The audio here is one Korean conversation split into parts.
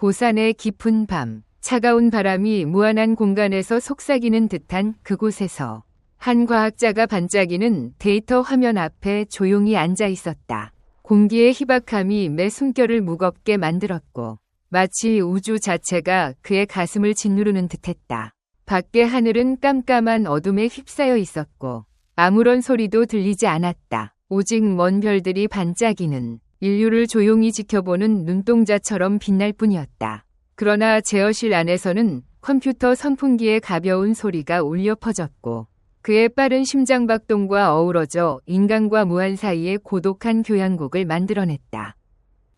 고산의 깊은 밤, 차가운 바람이 무한한 공간에서 속삭이는 듯한 그곳에서 한 과학자가 반짝이는 데이터 화면 앞에 조용히 앉아 있었다. 공기의 희박함이 매 숨결을 무겁게 만들었고 마치 우주 자체가 그의 가슴을 짓누르는 듯했다. 밖의 하늘은 깜깜한 어둠에 휩싸여 있었고 아무런 소리도 들리지 않았다. 오직 먼 별들이 반짝이는, 인류를 조용히 지켜보는 눈동자처럼 빛날 뿐이었다. 그러나 제어실 안에서는 컴퓨터 선풍기의 가벼운 소리가 울려 퍼졌고 그의 빠른 심장박동과 어우러져 인간과 무한 사이의 고독한 교향곡을 만들어냈다.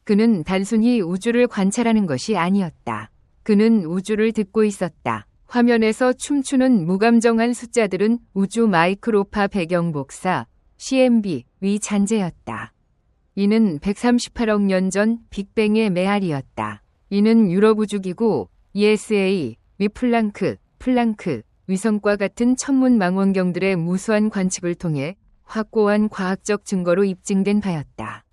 그는 단순히 우주를 관찰하는 것이 아니었다. 그는 우주를 듣고 있었다. 화면에서 춤추는 무감정한 숫자들은 우주 마이크로파 배경 복사, CMB, 위 잔재였다. 이는 138억 년 전 빅뱅의 메아리였다. 이는 유럽 우주기구, ESA, 플랑크 위성과 같은 천문 망원경들의 무수한 관측을 통해 확고한 과학적 증거로 입증된 바였다.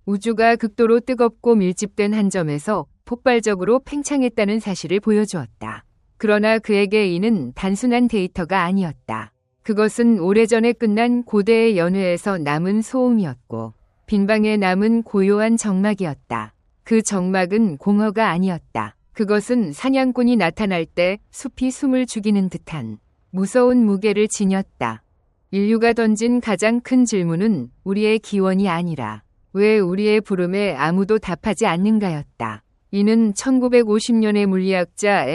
우주가 극도로 뜨겁고 밀집된 한 점에서 폭발적으로 팽창했다는 사실을 보여주었다. 그러나 그에게 이는 단순한 데이터가 아니었다. 그것은 오래전에 끝난 고대의 연회에서 남은 소음이었고 빈방에 남은 고요한 정막이었다. 그 정막은 공허가 아니었다. 그것은 사냥꾼이 나타날 때 숲이 숨을 죽이는 듯한 무서운 무게를 지녔다. 인류가 던진 가장 큰 질문은 우리의 기원이 아니라 왜 우리의 부름에 아무도 답하지 않는가였다. 이는 1950년의 물리학자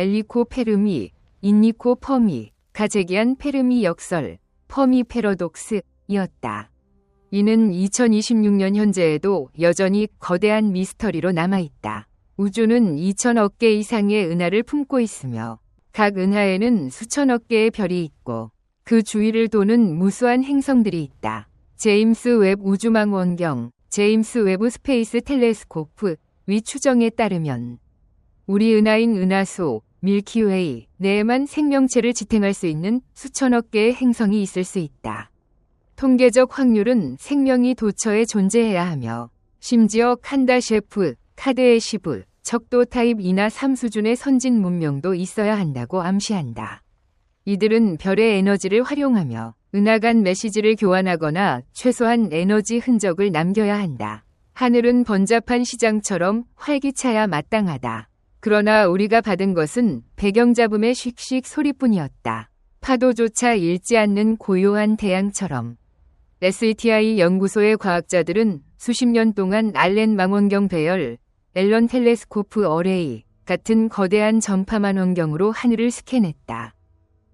인니코 퍼미가 제기한 페르미 역설, 퍼미 패러독스이었다. 이는 2026년 현재에도 여전히 거대한 미스터리로 남아있다. 우주는 2천억 개 이상의 은하를 품고 있으며 각 은하에는 수천억 개의 별이 있고 그 주위를 도는 무수한 행성들이 있다. 제임스 웹 우주망원경, 제임스 웹 스페이스 텔레스코프 위 추정에 따르면 우리 은하인 은하수, 밀키웨이 내에만 생명체를 지탱할 수 있는 수천억 개의 행성이 있을 수 있다. 통계적 확률은 생명이 도처에 존재해야 하며 심지어 칸다셰프, 카드에시브, 적도 타입 2나 3 수준의 선진 문명도 있어야 한다고 암시한다. 이들은 별의 에너지를 활용하며 은하 간 메시지를 교환하거나 최소한 에너지 흔적을 남겨야 한다. 하늘은 번잡한 시장처럼 활기차야 마땅하다. 그러나 우리가 받은 것은 배경잡음의 씩씩 소리뿐이었다. 파도조차 잃지 않는 고요한 태양처럼. SETI 연구소의 과학자들은 수십 년 동안 알렌 망원경 배열, 앨런 텔레스코프 어레이 같은 거대한 전파 망원경으로 하늘을 스캔했다.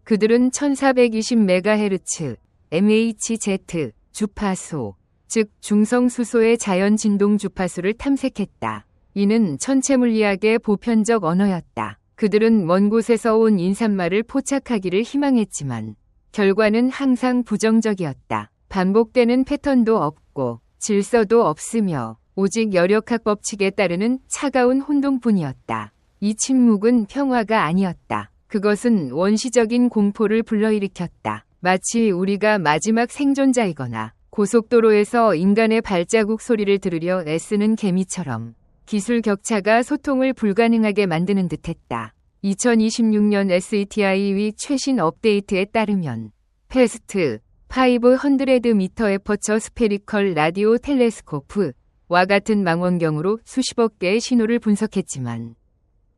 그들은 1420MHz, MHz, 주파수, 즉 중성수소의 자연 진동 주파수를 탐색했다. 이는 천체 물리학의 보편적 언어였다. 그들은 먼 곳에서 온 인사말을 포착하기를 희망했지만 결과는 항상 부정적이었다. 반복되는 패턴도 없고 질서도 없으며 오직 열역학 법칙에 따르는 차가운 혼돈뿐이었다. 이 침묵은 평화가 아니었다. 그것은 원시적인 공포를 불러일으켰다. 마치 우리가 마지막 생존자이거나 고속도로에서 인간의 발자국 소리를 들으려 애쓰는 개미처럼 기술 격차가 소통을 불가능하게 만드는 듯했다. 2026년 SETI 최신 업데이트에 따르면 패스트 500m 에퍼처 스페리컬 라디오 텔레스코프와 같은 망원경으로 수십억 개의 신호를 분석했지만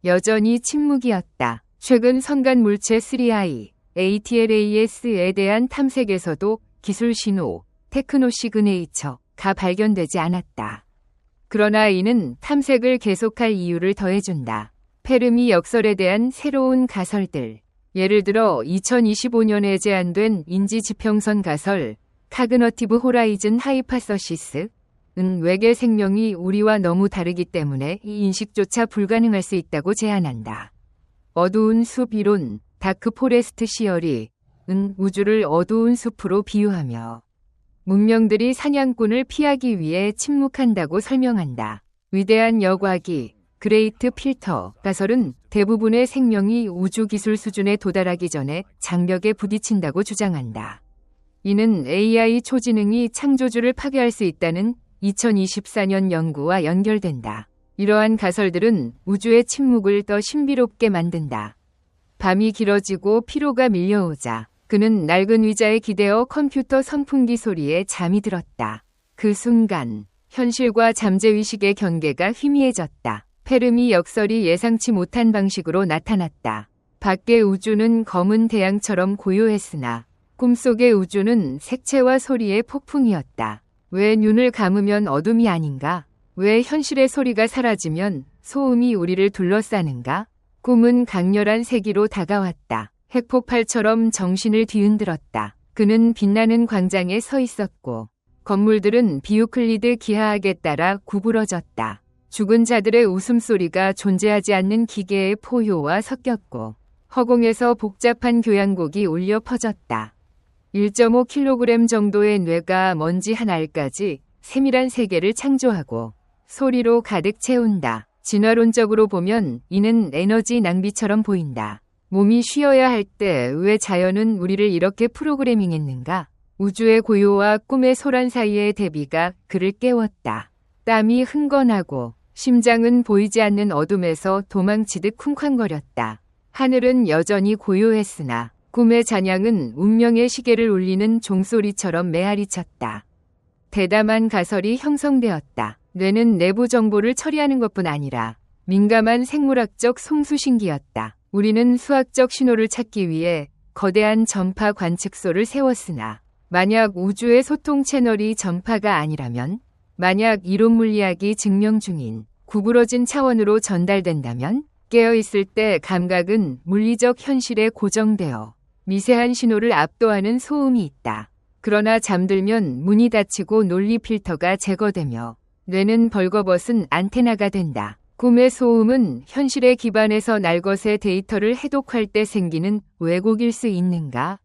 여전히 침묵이었다. 최근 선간 물체 3I, ATLAS에 대한 탐색에서도 기술 신호, 테크노 시그네이처가 발견되지 않았다. 그러나 이는 탐색을 계속할 이유를 더해준다. 페르미 역설에 대한 새로운 가설들. 예를 들어 2025년에 제안된 인지지평선 가설, 카그너티브 호라이즌 하이파서시스은 외계 생명이 우리와 너무 다르기 때문에 이 인식조차 불가능할 수 있다고 제안한다. 어두운 숲 이론, 다크 포레스트 시어리은 우주를 어두운 숲으로 비유하며 문명들이 사냥꾼을 피하기 위해 침묵한다고 설명한다. 위대한 여과기, 그레이트 필터 가설은 대부분의 생명이 우주 기술 수준에 도달하기 전에 장벽에 부딪힌다고 주장한다. 이는 AI 초지능이 창조주를 파괴할 수 있다는 2024년 연구와 연결된다. 이러한 가설들은 우주의 침묵을 더 신비롭게 만든다. 밤이 길어지고 피로가 밀려오자 그는 낡은 의자에 기대어 컴퓨터 선풍기 소리에 잠이 들었다. 그 순간 현실과 잠재의식의 경계가 희미해졌다. 페르미 역설이 예상치 못한 방식으로 나타났다. 밖의 우주는 검은 태양처럼 고요했으나 꿈속의 우주는 색채와 소리의 폭풍이었다. 왜 눈을 감으면 어둠이 아닌가? 왜 현실의 소리가 사라지면 소음이 우리를 둘러싸는가? 꿈은 강렬한 세기로 다가왔다. 핵폭발처럼 정신을 뒤흔들었다. 그는 빛나는 광장에 서 있었고 건물들은 비유클리드 기하학에 따라 구부러졌다. 죽은 자들의 웃음소리가 존재하지 않는 기계의 포효와 섞였고 허공에서 복잡한 교향곡이 울려 퍼졌다. 1.5kg 정도의 뇌가 먼지 한 알까지 세밀한 세계를 창조하고 소리로 가득 채운다. 진화론적으로 보면 이는 에너지 낭비처럼 보인다. 몸이 쉬어야 할 때 왜 자연은 우리를 이렇게 프로그래밍했는가? 우주의 고요와 꿈의 소란 사이의 대비가 그를 깨웠다. 땀이 흥건하고 심장은 보이지 않는 어둠에서 도망치듯 쿵쾅거렸다. 하늘은 여전히 고요했으나 꿈의 잔향은 운명의 시계를 울리는 종소리처럼 메아리쳤다. 대담한 가설이 형성되었다. 뇌는 내부 정보를 처리하는 것뿐 아니라 민감한 생물학적 송수신기였다. 우리는 수학적 신호를 찾기 위해 거대한 전파 관측소를 세웠으나 만약 우주의 소통 채널이 전파가 아니라면, 만약 이론 물리학이 증명 중인 구부러진 차원으로 전달된다면 깨어있을 때 감각은 물리적 현실에 고정되어 미세한 신호를 압도하는 소음이 있다. 그러나 잠들면 문이 닫히고 논리 필터가 제거되며 뇌는 벌거벗은 안테나가 된다. 꿈의 소음은 현실에 기반해서 날것의 데이터를 해독할 때 생기는 왜곡일 수 있는가?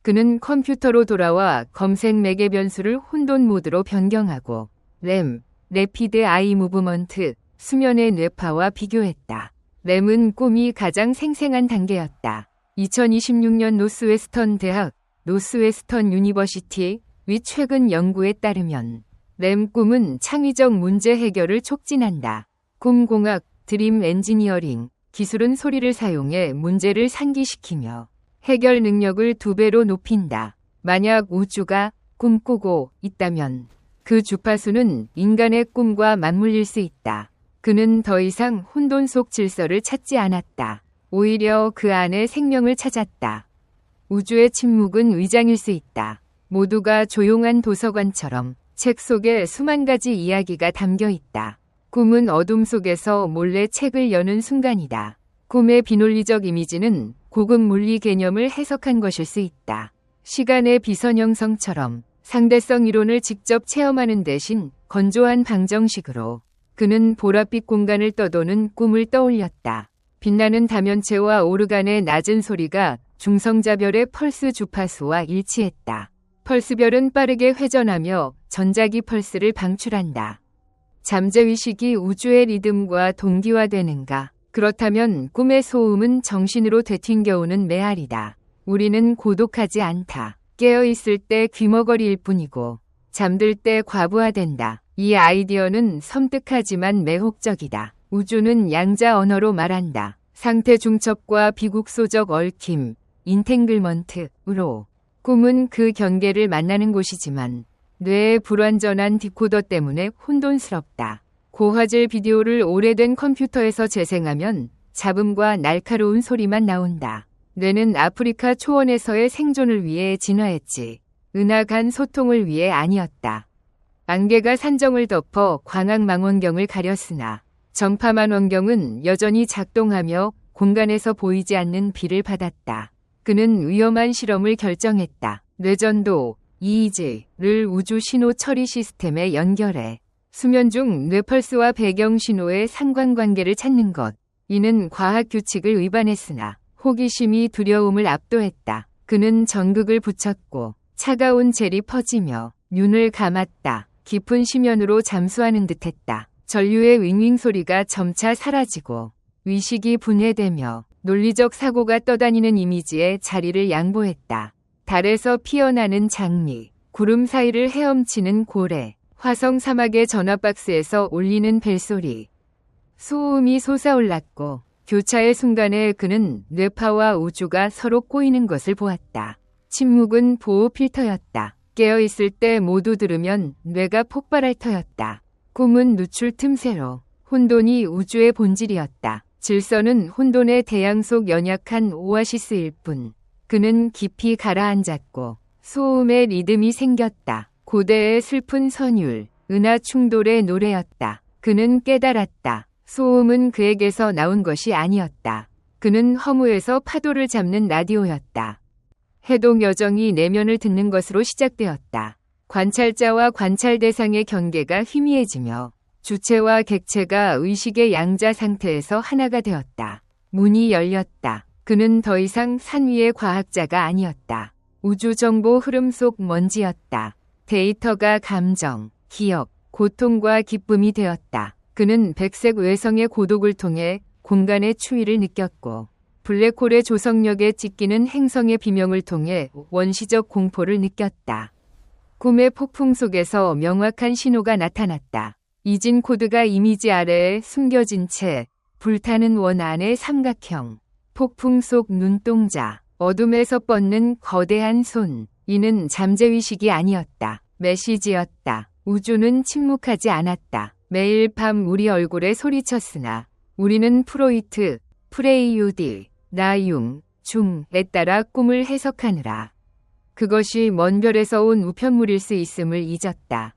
그는 컴퓨터로 돌아와 검색 매개 변수를 혼돈 모드로 변경하고 램, 래피드 아이 무브먼트, 수면의 뇌파와 비교했다. 램은 꿈이 가장 생생한 단계였다. 2026년 노스웨스턴 대학, 노스웨스턴 유니버시티 및 최근 연구에 따르면 램 꿈은 창의적 문제 해결을 촉진한다. 꿈공학, 드림 엔지니어링, 기술은 소리를 사용해 문제를 상기시키며 해결 능력을 2배로 높인다. 만약 우주가 꿈꾸고 있다면 그 주파수는 인간의 꿈과 맞물릴 수 있다. 그는 더 이상 혼돈 속 질서를 찾지 않았다. 오히려 그 안에 생명을 찾았다. 우주의 침묵은 위장일 수 있다. 모두가 조용한 도서관처럼 책 속에 수만 가지 이야기가 담겨 있다. 꿈은 어둠 속에서 몰래 책을 여는 순간이다. 꿈의 비논리적 이미지는 고급 물리 개념을 해석한 것일 수 있다. 시간의 비선형성처럼 상대성 이론을 직접 체험하는 대신 건조한 방정식으로 그는 보랏빛 공간을 떠도는 꿈을 떠올렸다. 빛나는 다면체와 오르간의 낮은 소리가 중성자별의 펄스 주파수와 일치했다. 펄스별은 빠르게 회전하며 전자기 펄스를 방출한다. 잠재의식이 우주의 리듬과 동기화되는가? 그렇다면 꿈의 소음은 정신으로 되튕겨오는 메아리다. 우리는 고독하지 않다. 깨어있을 때 귀머거리일 뿐이고 잠들 때 과부하된다. 이 아이디어는 섬뜩하지만 매혹적이다. 우주는 양자 언어로 말한다. 상태 중첩과 비국소적 얽힘, 인탱글먼트로 꿈은 그 경계를 만나는 곳이지만 뇌의 불완전한 디코더 때문에 혼돈스럽다. 고화질 비디오를 오래된 컴퓨터에서 재생하면 잡음과 날카로운 소리만 나온다. 뇌는 아프리카 초원에서의 생존을 위해 진화했지. 은하간 소통을 위해 아니었다. 안개가 산정을 덮어 광학망원경을 가렸으나 전파망원경은 여전히 작동하며 공간에서 보이지 않는 비를 받았다. 그는 위험한 실험을 결정했다. 뇌전도 EEG를 우주 신호 처리 시스템에 연결해 수면 중 뇌펄스와 배경 신호의 상관관계를 찾는 것. 이는 과학 규칙을 위반했으나 호기심이 두려움을 압도했다. 그는 전극을 붙였고 차가운 젤이 퍼지며 눈을 감았다. 깊은 심연으로 잠수하는 듯했다. 전류의 윙윙 소리가 점차 사라지고 의식이 분해되며 논리적 사고가 떠다니는 이미지에 자리를 양보했다. 달에서 피어나는 장미, 구름 사이를 헤엄치는 고래, 화성 사막의 전화박스에서 울리는 벨소리. 소음이 솟아올랐고 교차의 순간에 그는 뇌파와 우주가 서로 꼬이는 것을 보았다. 침묵은 보호 필터였다. 깨어있을 때 모두 들으면 뇌가 폭발할 터였다. 꿈은 누출 틈새로. 혼돈이 우주의 본질이었다. 질서는 혼돈의 대양 속 연약한 오아시스일 뿐. 그는 깊이 가라앉았고 소음의 리듬이 생겼다. 고대의 슬픈 선율, 은하 충돌의 노래였다. 그는 깨달았다. 소음은 그에게서 나온 것이 아니었다. 그는 허무에서 파도를 잡는 라디오였다. 해동 여정이 내면을 듣는 것으로 시작되었다. 관찰자와 관찰 대상의 경계가 희미해지며 주체와 객체가 의식의 양자 상태에서 하나가 되었다. 문이 열렸다. 그는 더 이상 산 위의 과학자가 아니었다. 우주 정보 흐름 속 먼지였다. 데이터가 감정, 기억, 고통과 기쁨이 되었다. 그는 백색 외성의 고독을 통해 공간의 추위를 느꼈고 블랙홀의 조성력에 찢기는 행성의 비명을 통해 원시적 공포를 느꼈다. 꿈의 폭풍 속에서 명확한 신호가 나타났다. 잊은 코드가 이미지 아래에 숨겨진 채 불타는 원 안의 삼각형. 폭풍 속 눈동자. 어둠에서 뻗는 거대한 손. 이는 잠재의식이 아니었다. 메시지였다. 우주는 침묵하지 않았다. 매일 밤 우리 얼굴에 소리쳤으나 우리는 프로이트, 프레이유디, 나융, 중에 따라 꿈을 해석하느라 그것이 먼 별에서 온 우편물일 수 있음을 잊었다.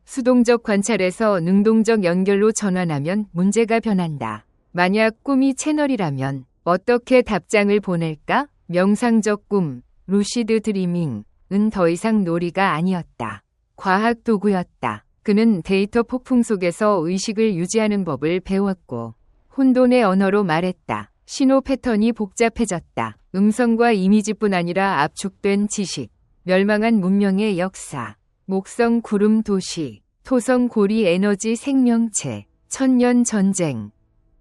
수동적 관찰에서 능동적 연결로 전환하면 문제가 변한다. 만약 꿈이 채널이라면 어떻게 답장을 보낼까? 명상적 꿈, 루시드 드리밍은 더 이상 놀이가 아니었다. 과학 도구였다. 그는 데이터 폭풍 속에서 의식을 유지하는 법을 배웠고 혼돈의 언어로 말했다. 신호 패턴이 복잡해졌다. 음성과 이미지뿐 아니라 압축된 지식, 멸망한 문명의 역사, 목성 구름 도시, 토성 고리 에너지 생명체, 천년 전쟁.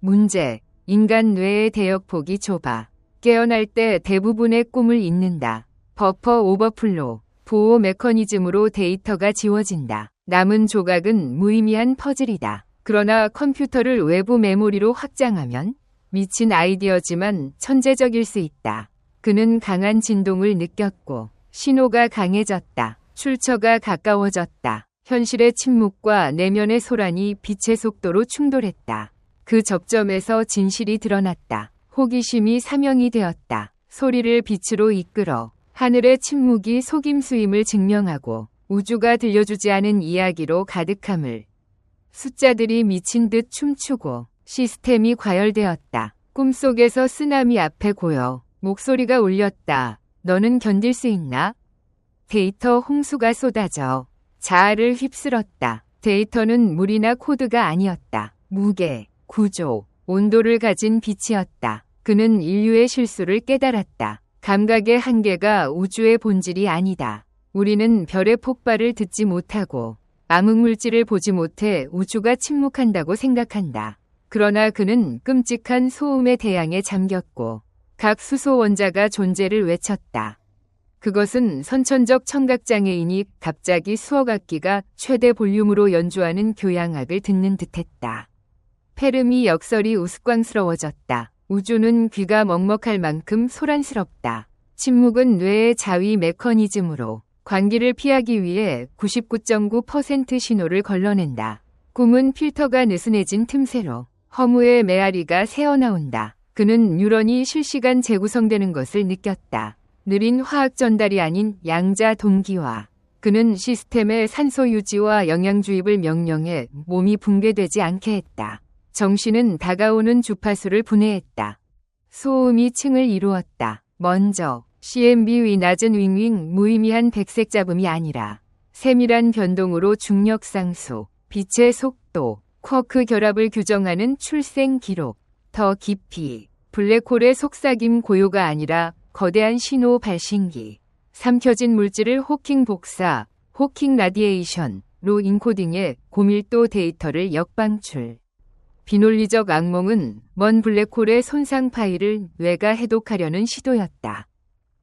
문제, 인간 뇌의 대역폭이 좁아. 깨어날 때 대부분의 꿈을 잊는다. 버퍼 오버플로, 보호 메커니즘으로 데이터가 지워진다. 남은 조각은 무의미한 퍼즐이다. 그러나 컴퓨터를 외부 메모리로 확장하면 미친 아이디어지만 천재적일 수 있다. 그는 강한 진동을 느꼈고 신호가 강해졌다. 출처가 가까워졌다. 현실의 침묵과 내면의 소란이 빛의 속도로 충돌했다. 그 접점에서 진실이 드러났다. 호기심이 사명이 되었다. 소리를 빛으로 이끌어 하늘의 침묵이 속임수임을 증명하고 우주가 들려주지 않은 이야기로 가득함을. 숫자들이 미친 듯 춤추고 시스템이 과열되었다. 꿈속에서 쓰나미 앞에 고여 목소리가 울렸다. 너는 견딜 수 있나? 데이터 홍수가 쏟아져 자아를 휩쓸었다. 데이터는 물이나 코드가 아니었다. 무게, 구조, 온도를 가진 빛이었다. 그는 인류의 실수를 깨달았다. 감각의 한계가 우주의 본질이 아니다. 우리는 별의 폭발을 듣지 못하고 암흑물질을 보지 못해 우주가 침묵한다고 생각한다. 그러나 그는 끔찍한 소음의 대양에 잠겼고 각 수소 원자가 존재를 외쳤다. 그것은 선천적 청각장애인이 갑자기 수억 악기가 최대 볼륨으로 연주하는 교향악을 듣는 듯했다. 페르미 역설이 우스꽝스러워졌다. 우주는 귀가 먹먹할 만큼 소란스럽다. 침묵은 뇌의 자위 메커니즘으로 광기를 피하기 위해 99.9% 신호를 걸러낸다. 꿈은 필터가 느슨해진 틈새로 허무의 메아리가 새어나온다. 그는 뉴런이 실시간 재구성되는 것을 느꼈다. 느린 화학 전달이 아닌 양자 동기화. 그는 시스템의 산소 유지와 영양 주입을 명령해 몸이 붕괴되지 않게 했다. 정신은 다가오는 주파수를 분해했다. 소음이 층을 이루었다. 먼저 CMB 위 낮은 윙윙 무의미한 백색 잡음이 아니라 세밀한 변동으로 중력 상수, 빛의 속도, 쿼크 결합을 규정하는 출생 기록, 더 깊이 블랙홀의 속삭임 고요가 아니라 거대한 신호 발신기, 삼켜진 물질을 호킹 복사, 호킹 라디에이션로 인코딩해 고밀도 데이터를 역방출. 비논리적 악몽은 먼 블랙홀의 손상 파일을 뇌가 해독하려는 시도였다.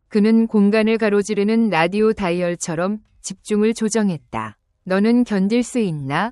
그는 공간을 가로지르는 라디오 다이얼처럼 집중을 조정했다. 너는 견딜 수 있나?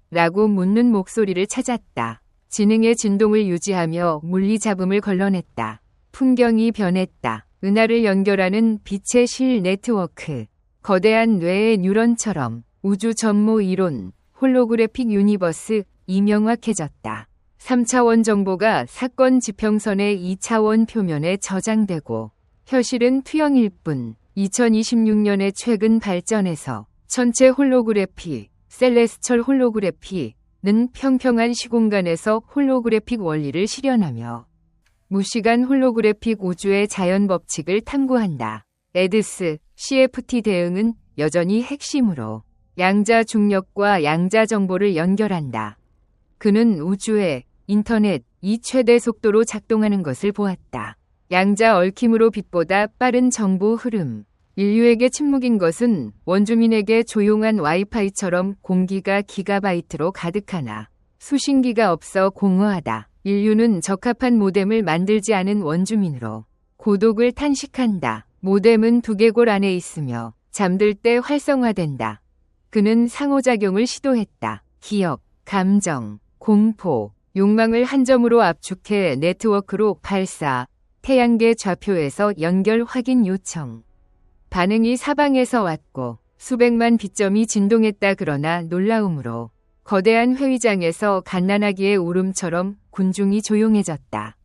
라고 묻는 목소리를 찾았다. 지능의 진동을 유지하며 물리잡음을 걸러냈다. 풍경이 변했다. 은하를 연결하는 빛의 실 네트워크. 거대한 뇌의 뉴런처럼 우주 전모 이론, 홀로그래픽 유니버스 이명확해졌다. 3차원 정보가 사건 지평선의 2차원 표면에 저장되고 현실은 투영일 뿐 2026년의 최근 발전에서 전체 홀로그래피, 셀레스철 홀로그래피는 평평한 시공간에서 홀로그래픽 원리를 실현하며 무시간 홀로그래픽 우주의 자연 법칙을 탐구한다. 에드스, CFT 대응은 여전히 핵심으로 양자 중력과 양자 정보를 연결한다. 그는 우주의 인터넷 이 최대 속도로 작동하는 것을 보았다. 양자 얽힘으로 빛보다 빠른 정보 흐름. 인류에게 침묵인 것은 원주민에게 조용한 와이파이처럼 공기가 기가바이트로 가득하나 수신기가 없어 공허하다. 인류는 적합한 모뎀을 만들지 않은 원주민으로 고독을 탄식한다. 모뎀은 두개골 안에 있으며 잠들 때 활성화된다. 그는 상호작용을 시도했다. 기억, 감정, 공포, 욕망을 한 점으로 압축해 네트워크로 발사, 태양계 좌표에서 연결 확인 요청. 반응이 사방에서 왔고 수백만 빛점이 진동했다. 그러나 놀라움으로 거대한 회의장에서 갓난아기의 울음처럼 군중이 조용해졌다.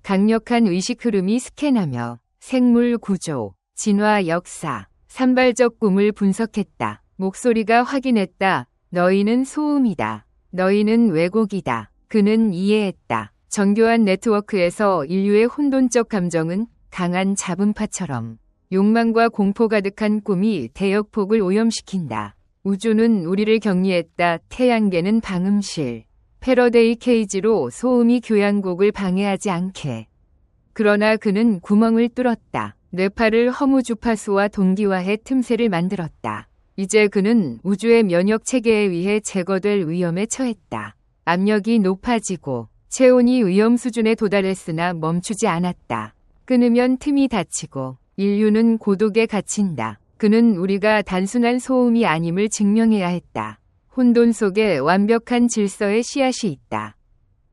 강력한 의식 흐름이 스캔하며 생물 구조, 진화 역사, 산발적 꿈을 분석했다. 목소리가 확인했다. 너희는 소음이다. 너희는 왜곡이다. 그는 이해했다. 정교한 네트워크에서 인류의 혼돈적 감정은 강한 잡음파처럼 욕망과 공포 가득한 꿈이 대역폭을 오염시킨다. 우주는 우리를 격리했다. 태양계는 방음실. 패러데이 케이지로 소음이 교향곡을 방해하지 않게. 그러나 그는 구멍을 뚫었다. 뇌파를 허무 주파수와 동기화해 틈새를 만들었다. 이제 그는 우주의 면역 체계에 의해 제거될 위험에 처했다. 압력이 높아지고 체온이 위험 수준에 도달했으나 멈추지 않았다. 끊으면 틈이 닫히고 인류는 고독에 갇힌다. 그는 우리가 단순한 소음이 아님을 증명해야 했다. 혼돈 속에 완벽한 질서의 씨앗이 있다.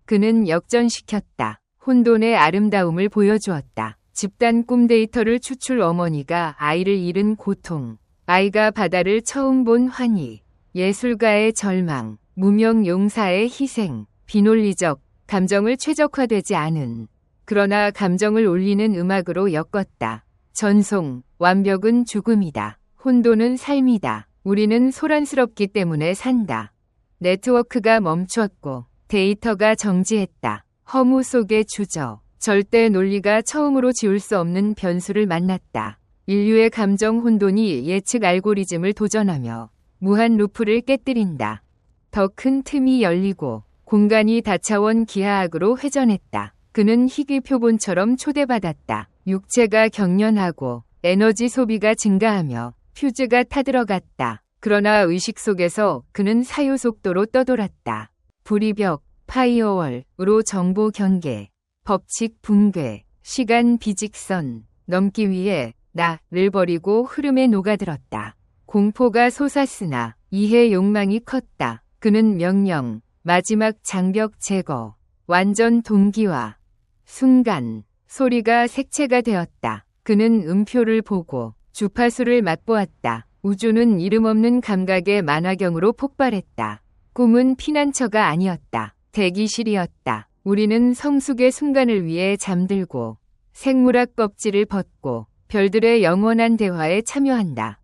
그는 역전시켰다. 혼돈의 아름다움을 보여주었다. 집단 꿈 데이터를 추출 어머니가 아이를 잃은 고통, 아이가 바다를 처음 본 환희, 예술가의 절망, 무명 용사의 희생, 비논리적, 감정을 최적화되지 않은, 그러나 감정을 울리는 음악으로 엮었다. 전송, 완벽은 죽음이다. 혼돈은 삶이다. 우리는 소란스럽기 때문에 산다. 네트워크가 멈췄고 데이터가 정지했다. 허무 속의 주저, 절대 논리가 처음으로 지울 수 없는 변수를 만났다. 인류의 감정 혼돈이 예측 알고리즘을 도전하며 무한 루프를 깨뜨린다. 더 큰 틈이 열리고 공간이 다차원 기하학으로 회전했다. 그는 희귀 표본처럼 초대받았다. 육체가 경련하고 에너지 소비가 증가하며 퓨즈가 타들어갔다. 그러나 의식 속에서 그는 사유 속도로 떠돌았다. 불이벽, 파이어월으로 정보 경계, 법칙 붕괴, 시간 비직선, 넘기 위해 나를 버리고 흐름에 녹아들었다. 공포가 솟았으나 이해 욕망이 컸다. 그는 명령, 마지막 장벽 제거, 완전 동기화, 순간, 소리가 색채가 되었다. 그는 음표를 보고 주파수를 맛보았다. 우주는 이름 없는 감각의 만화경으로 폭발했다. 꿈은 피난처가 아니었다. 대기실이었다. 우리는 성숙의 순간을 위해 잠들고 생물학 껍질을 벗고 별들의 영원한 대화에 참여한다.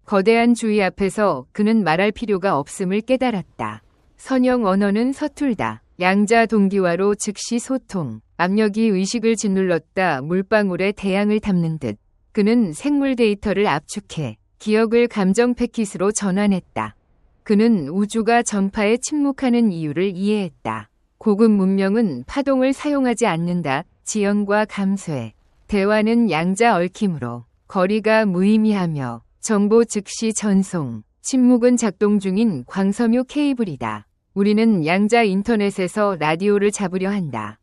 거대한 주의 앞에서 그는 말할 필요가 없음을 깨달았다. 선형 언어는 서툴다. 양자 동기화로 즉시 소통. 압력이 의식을 짓눌렀다. 물방울에 태양을 담는 듯. 그는 생물 데이터를 압축해 기억을 감정 패킷으로 전환했다. 그는 우주가 전파에 침묵하는 이유를 이해했다. 고급 문명은 파동을 사용하지 않는다. 지연과 감쇄. 대화는 양자 얽힘으로 거리가 무의미하며 정보 즉시 전송. 침묵은 작동 중인 광섬유 케이블이다. 우리는 양자 인터넷에서 라디오를 잡으려 한다.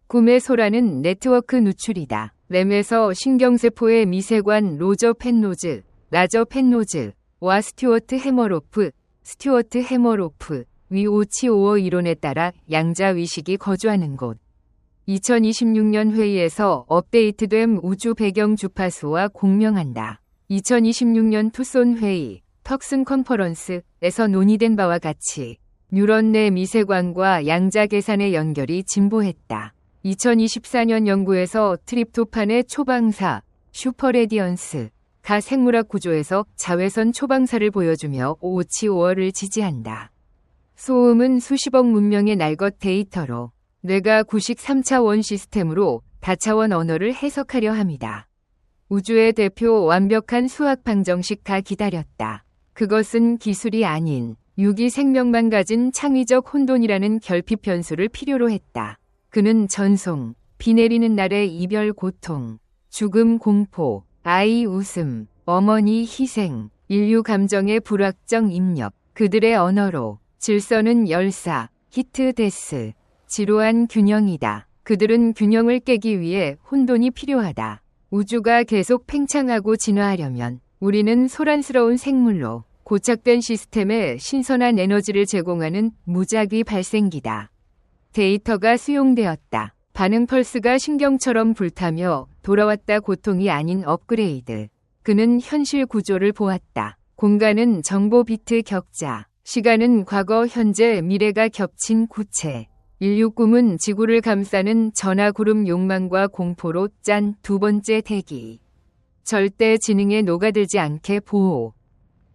꿈의 소라는 네트워크 누출이다. 램에서 신경세포의 미세관 로저 펜노즈, 라저 펜노즈와 스튜어트 해머로프, 스튜어트 해머로프 위 오치오어 이론에 따라 양자 위식이 거주하는 곳. 2026년 회의에서 업데이트된 우주 배경 주파수와 공명한다. 2026년 투손 회의, 턱슨 컨퍼런스에서 논의된 바와 같이 뉴런 내 미세관과 양자 계산의 연결이 진보했다. 2024년 연구에서 트립토판의 초방사, 슈퍼레디언스가 생물학 구조에서 자외선 초방사를 보여주며 오치오어를 지지한다. 소음은 수십억 문명의 날것 데이터로 뇌가 구식 3차원 시스템으로 다차원 언어를 해석하려 합니다. 우주의 대표 완벽한 수학 방정식가 기다렸다. 그것은 기술이 아닌 유기 생명만 가진 창의적 혼돈이라는 결핍 변수를 필요로 했다. 그는 전송, 비 내리는 날의 이별 고통, 죽음 공포, 아이 웃음, 어머니 희생, 인류 감정의 불확정 입력, 그들의 언어로 질서는 열사, 히트 데스, 지루한 균형이다. 그들은 균형을 깨기 위해 혼돈이 필요하다. 우주가 계속 팽창하고 진화하려면 우리는 소란스러운 생물로 고착된 시스템에 신선한 에너지를 제공하는 무작위 발생기다. 데이터가 수용되었다. 반응 펄스가 신경처럼 불타며 돌아왔다. 고통이 아닌 업그레이드. 그는 현실 구조를 보았다. 공간은 정보 비트 격자. 시간은 과거, 현재, 미래가 겹친 구체. 인류 꿈은 지구를 감싸는 전하구름 욕망과 공포로 짠 두 번째 대기. 절대 지능에 녹아들지 않게 보호.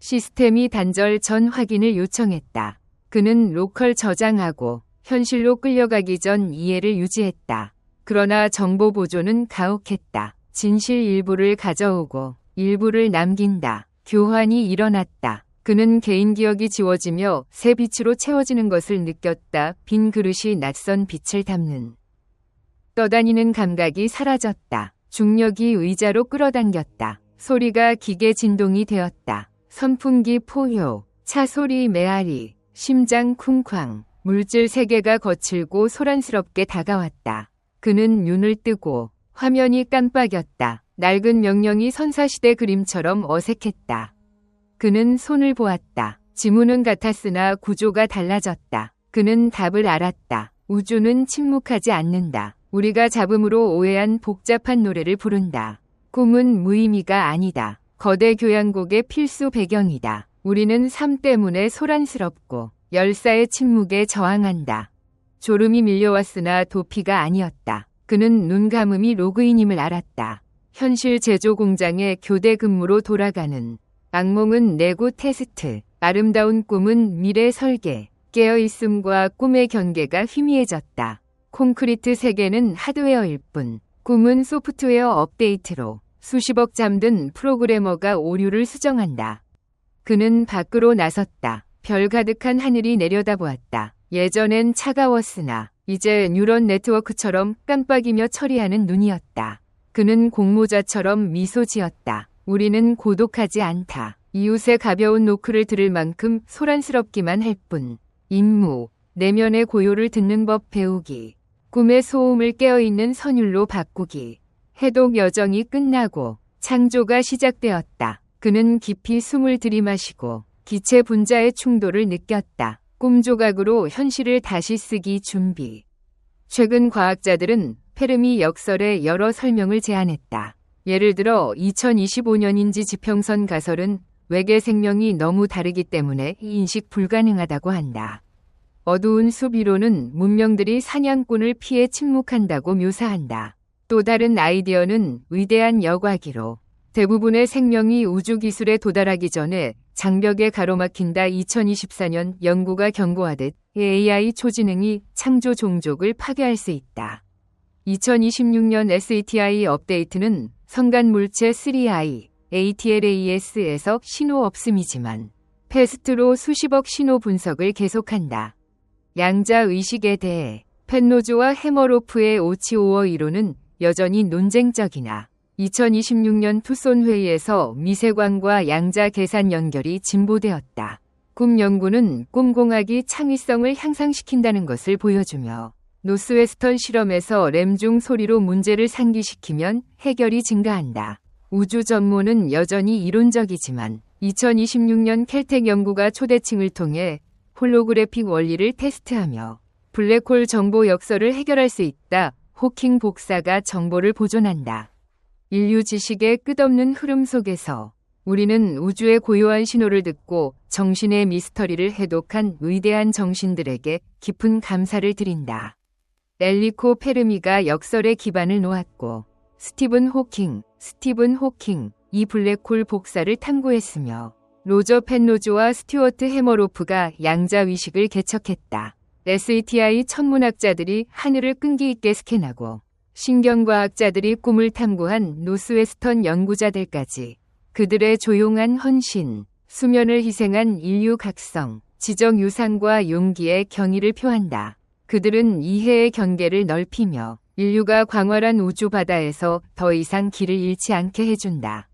시스템이 단절 전 확인을 요청했다. 그는 로컬 저장하고 현실로 끌려가기 전 이해를 유지했다. 그러나 정보 보존은 가혹했다. 진실 일부를 가져오고 일부를 남긴다. 교환이 일어났다. 그는 개인 기억이 지워지며 새 빛으로 채워지는 것을 느꼈다. 빈 그릇이 낯선 빛을 담는. 떠다니는 감각이 사라졌다. 중력이 의자로 끌어당겼다. 소리가 기계 진동이 되었다. 선풍기 포효, 차 소리 메아리, 심장 쿵쾅, 물질 세계가 거칠고 소란스럽게 다가왔다. 그는 눈을 뜨고 화면이 깜빡였다. 낡은 명령이 선사시대 그림처럼 어색했다. 그는 손을 보았다. 지문은 같았으나 구조가 달라졌다. 그는 답을 알았다. 우주는 침묵하지 않는다. 우리가 잡음으로 오해한 복잡한 노래를 부른다. 꿈은 무의미가 아니다. 거대 교향곡의 필수 배경이다. 우리는 삶 때문에 소란스럽고 열사의 침묵에 저항한다. 졸음이 밀려왔으나 도피가 아니었다. 그는 눈 감음이 로그인임을 알았다. 현실 제조 공장의 교대 근무로 돌아가는 악몽은 내구 테스트, 아름다운 꿈은 미래 설계, 깨어있음과 꿈의 경계가 희미해졌다. 콘크리트 세계는 하드웨어일 뿐, 꿈은 소프트웨어 업데이트로 수십억 잠든 프로그래머가 오류를 수정한다. 그는 밖으로 나섰다. 별 가득한 하늘이 내려다보았다. 예전엔 차가웠으나 이제 뉴런 네트워크처럼 깜빡이며 처리하는 눈이었다. 그는 공모자처럼 미소 지었다. 우리는 고독하지 않다. 이웃의 가벼운 노크를 들을 만큼 소란스럽기만 할 뿐. 임무, 내면의 고요를 듣는 법 배우기. 꿈의 소음을 깨어있는 선율로 바꾸기. 해독 여정이 끝나고 창조가 시작되었다. 그는 깊이 숨을 들이마시고 기체 분자의 충돌을 느꼈다. 꿈 조각으로 현실을 다시 쓰기 준비. 최근 과학자들은 페르미 역설의 여러 설명을 제안했다. 예를 들어 2025년인지 지평선 가설은 외계 생명이 너무 다르기 때문에 인식 불가능하다고 한다. 어두운 숲 이론은 문명들이 사냥꾼을 피해 침묵한다고 묘사한다. 또 다른 아이디어는 위대한 여과기로 대부분의 생명이 우주 기술에 도달하기 전에 장벽에 가로막힌다. 2024년 연구가 경고하듯 AI 초지능이 창조 종족을 파괴할 수 있다. 2026년 SATI 업데이트는 성간물체 3I, ATLAS에서 신호 없음이지만 패스트로 수십억 신호 분석을 계속한다. 양자 의식에 대해 펜노즈와 해머로프의 오치오어 이론은 여전히 논쟁적이나 2026년 투손 회의에서 미세관과 양자 계산 연결이 진보되었다. 꿈 연구는 꿈공학이 창의성을 향상시킨다는 것을 보여주며 노스웨스턴 실험에서 램 중 소리로 문제를 상기시키면 해결이 증가한다. 우주 전문은 여전히 이론적이지만 2026년 켈텍 연구가 초대층을 통해 홀로그래픽 원리를 테스트하며 블랙홀 정보 역설을 해결할 수 있다. 호킹 복사가 정보를 보존한다. 인류 지식의 끝없는 흐름 속에서 우리는 우주의 고요한 신호를 듣고 정신의 미스터리를 해독한 위대한 정신들에게 깊은 감사를 드린다. 엘리코 페르미가 역설의 기반을 놓았고 스티븐 호킹, 이 블랙홀 복사를 탐구했으며 로저 펜로즈와 스튜어트 해머로프가 양자위식을 개척했다. SETI 천문학자들이 하늘을 끈기 있게 스캔하고 신경과학자들이 꿈을 탐구한 노스웨스턴 연구자들까지 그들의 조용한 헌신, 수면을 희생한 인류 각성, 지적 유산과 용기의 경의를 표한다. 그들은 이해의 경계를 넓히며 인류가 광활한 우주 바다에서 더 이상 길을 잃지 않게 해준다.